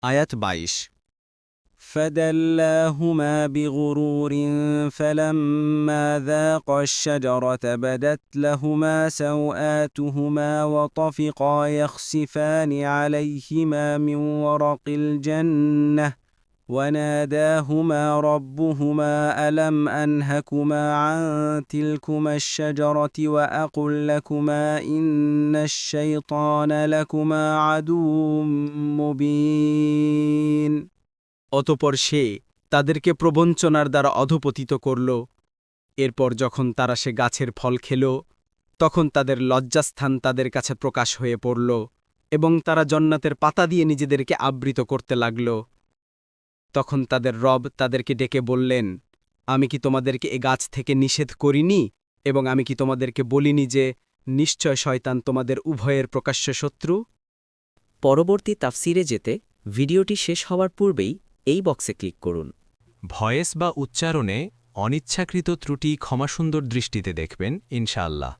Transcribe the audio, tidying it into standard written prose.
আয়াত ২২ فدلاهما بغرور فلما ذاقا الشجرة بدت لهما سوآتهما وطفقا يخسفان عليهما من ورق الجنة وناداهما ربهما ألم أنهكما عن تلكما الشجرة وأقل لكما إن الشيطان لكما عدو مبين অতঃপর সে তাদেরকে প্রবঞ্চনার দ্বারা অধপতিত করল। এরপর যখন তারা সে গাছের ফল খেল, তখন তাদের লজ্জাস্থান তাদের কাছে প্রকাশ হয়ে পড়ল এবং তারা জন্নাতের পাতা দিয়ে নিজেদেরকে আবৃত করতে লাগল। তখন তাদের রব তাদেরকে ডেকে বললেন, আমি কি তোমাদেরকে এ গাছ থেকে নিষেধ করিনি এবং আমি কি তোমাদেরকে বলিনি যে নিশ্চয় শয়তান তোমাদের উভয়ের প্রকাশ্য শত্রু? পরবর্তী তাফসিরে যেতে ভিডিওটি শেষ হওয়ার পূর্বেই এই বক্সে ক্লিক করুন। ভয়েস বা উচ্চারণে অনিচ্ছাকৃত ত্রুটি ক্ষমাসুন্দর দৃষ্টিতে দেখবেন ইনশাআল্লাহ।